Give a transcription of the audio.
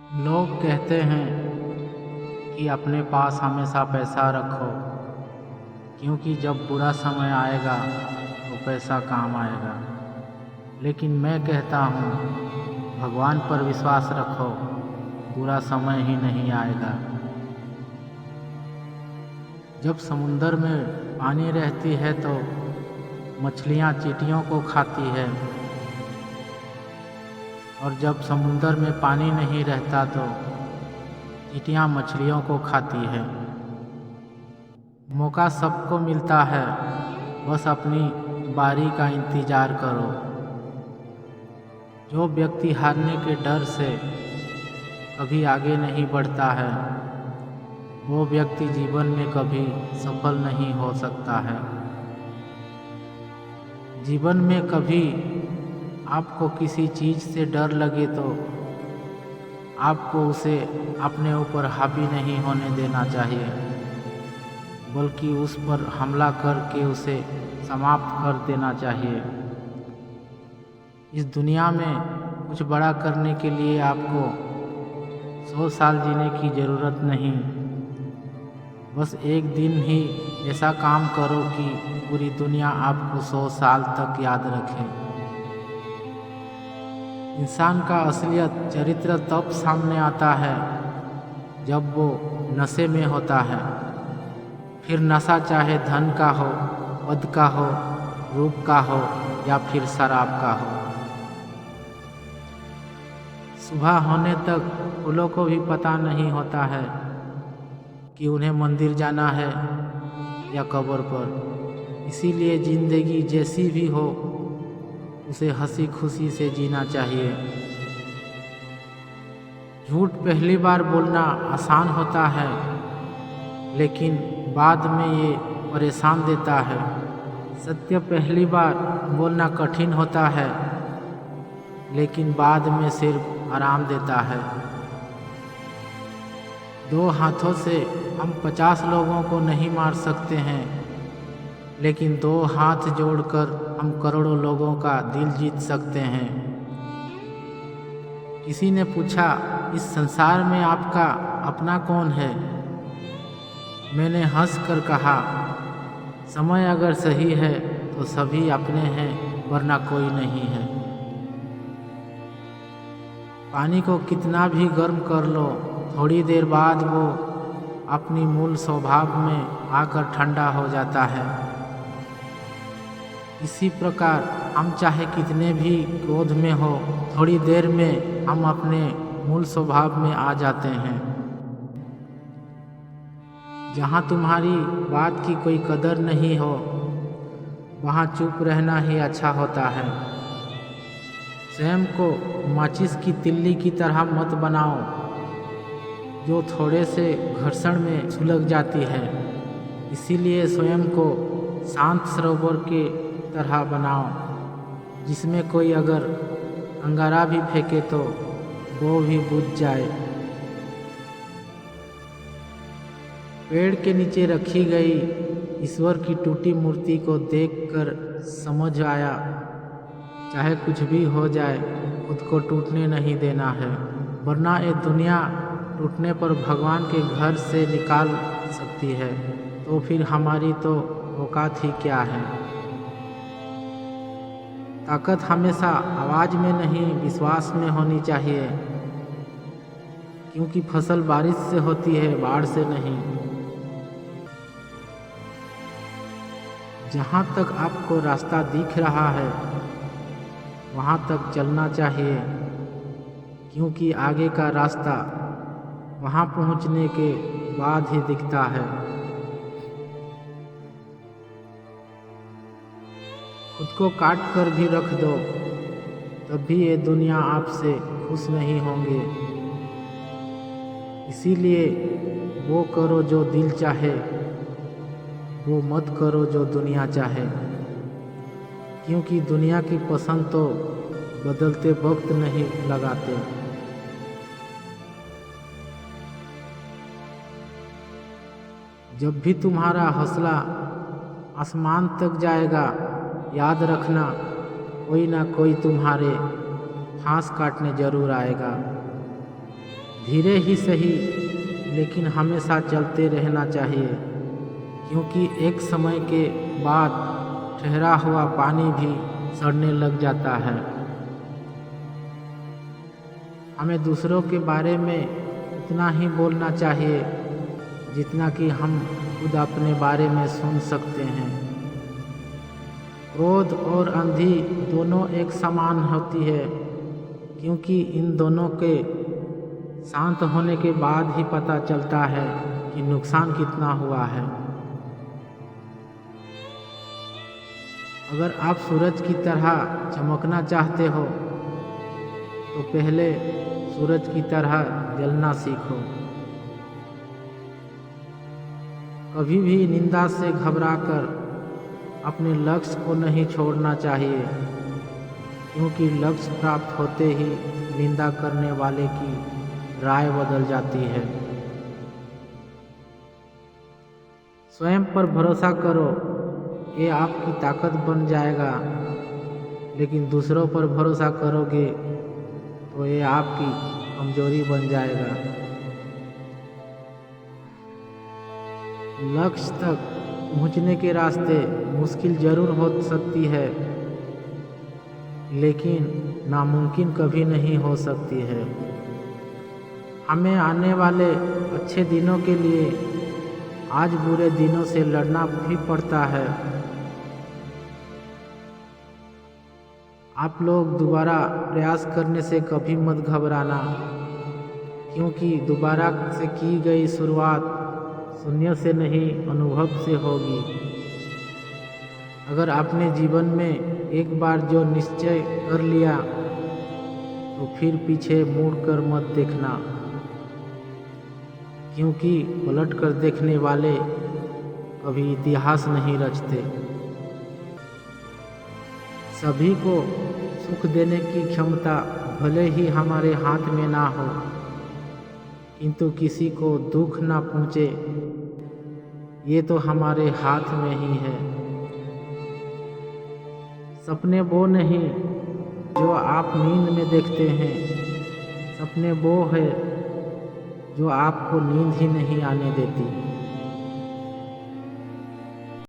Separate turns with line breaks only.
लोग कहते हैं कि अपने पास हमेशा पैसा रखो, क्योंकि जब बुरा समय आएगा तो पैसा काम आएगा। लेकिन मैं कहता हूँ, भगवान पर विश्वास रखो, बुरा समय ही नहीं आएगा। जब समुंदर में पानी रहती है तो मछलियाँ चींटियों को खाती है, और जब समुंदर में पानी नहीं रहता तो चींटियाँ मछलियों को खाती है। मौका सबको मिलता है, बस अपनी बारी का इंतज़ार करो। जो व्यक्ति हारने के डर से कभी आगे नहीं बढ़ता है, वो व्यक्ति जीवन में कभी सफल नहीं हो सकता है। जीवन में कभी आपको किसी चीज़ से डर लगे तो आपको उसे अपने ऊपर हावी नहीं होने देना चाहिए, बल्कि उस पर हमला करके उसे समाप्त कर देना चाहिए। इस दुनिया में कुछ बड़ा करने के लिए आपको 100 साल जीने की ज़रूरत नहीं, बस एक दिन ही ऐसा काम करो कि पूरी दुनिया आपको 100 साल तक याद रखे। इंसान का असलियत चरित्र तब सामने आता है जब वो नशे में होता है। फिर नशा चाहे धन का हो, पद का हो, रूप का हो या फिर शराब का हो। सुबह होने तक फूलों को भी पता नहीं होता है कि उन्हें मंदिर जाना है या कब्र पर। इसीलिए ज़िंदगी जैसी भी हो उसे हंसी खुशी से जीना चाहिए। झूठ पहली बार बोलना आसान होता है, लेकिन बाद में ये परेशान देता है। सत्य पहली बार बोलना कठिन होता है, लेकिन बाद में सिर्फ आराम देता है। 2 हाथों से हम 50 लोगों को नहीं मार सकते हैं, लेकिन 2 हाथ जोड़कर हम करोड़ों लोगों का दिल जीत सकते हैं। किसी ने पूछा, इस संसार में आपका अपना कौन है? मैंने हंसकर कहा, समय अगर सही है तो सभी अपने हैं, वरना कोई नहीं है। पानी को कितना भी गर्म कर लो, थोड़ी देर बाद वो अपनी मूल स्वभाव में आकर ठंडा हो जाता है। इसी प्रकार हम चाहे कितने भी क्रोध में हो, थोड़ी देर में हम अपने मूल स्वभाव में आ जाते हैं। जहाँ तुम्हारी बात की कोई कदर नहीं हो, वहाँ चुप रहना ही अच्छा होता है। स्वयं को माचिस की तिल्ली की तरह मत बनाओ, जो थोड़े से घर्षण में सुलग जाती है। इसीलिए स्वयं को शांत सरोवर के तरह बनाओ, जिसमें कोई अगर अंगारा भी फेंके तो वो भी बुझ जाए। पेड़ के नीचे रखी गई ईश्वर की टूटी मूर्ति को देखकर समझ आया, चाहे कुछ भी हो जाए, खुद को टूटने नहीं देना है, वरना ये दुनिया टूटने पर भगवान के घर से निकाल सकती है। तो फिर हमारी तो औकात ही क्या है। ताकत हमेशा आवाज़ में नहीं, विश्वास में होनी चाहिए, क्योंकि फसल बारिश से होती है, बाढ़ से नहीं। जहाँ तक आपको रास्ता दिख रहा है वहाँ तक चलना चाहिए, क्योंकि आगे का रास्ता वहाँ पहुँचने के बाद ही दिखता है। खुद को काट कर भी रख दो, तब भी ये दुनिया आपसे खुश नहीं होंगे। इसीलिए वो करो जो दिल चाहे, वो मत करो जो दुनिया चाहे, क्योंकि दुनिया की पसंद तो बदलते वक्त नहीं लगाते। जब भी तुम्हारा हौसला आसमान तक जाएगा, याद रखना कोई ना कोई तुम्हारे फांस काटने जरूर आएगा। धीरे ही सही लेकिन हमेशा चलते रहना चाहिए, क्योंकि एक समय के बाद ठहरा हुआ पानी भी सड़ने लग जाता है। हमें दूसरों के बारे में उतना ही बोलना चाहिए जितना कि हम खुद अपने बारे में सुन सकते हैं। क्रोध और आंधी दोनों एक समान होती है, क्योंकि इन दोनों के शांत होने के बाद ही पता चलता है कि नुकसान कितना हुआ है। अगर आप सूरज की तरह चमकना चाहते हो तो पहले सूरज की तरह जलना सीखो। कभी भी निंदा से घबराकर अपने लक्ष्य को नहीं छोड़ना चाहिए, क्योंकि लक्ष्य प्राप्त होते ही निंदा करने वाले की राय बदल जाती है। स्वयं पर भरोसा करो, ये आपकी ताकत बन जाएगा, लेकिन दूसरों पर भरोसा करोगे तो ये आपकी कमजोरी बन जाएगा। लक्ष्य तक पहुंचने के रास्ते मुश्किल जरूर हो सकती है, लेकिन नामुमकिन कभी नहीं हो सकती है। हमें आने वाले अच्छे दिनों के लिए आज बुरे दिनों से लड़ना भी पड़ता है। आप लोग दोबारा प्रयास करने से कभी मत घबराना, क्योंकि दोबारा से की गई शुरुआत शून्य से नहीं अनुभव से होगी। अगर आपने जीवन में एक बार जो निश्चय कर लिया तो फिर पीछे मुड़कर मत देखना, क्योंकि पलट कर देखने वाले कभी इतिहास नहीं रचते। सभी को सुख देने की क्षमता भले ही हमारे हाथ में ना हो, किंतु किसी को दुख ना पहुँचे ये तो हमारे हाथ में ही है। सपने वो नहीं जो आप नींद में देखते हैं, सपने वो है जो आपको नींद ही नहीं आने देती।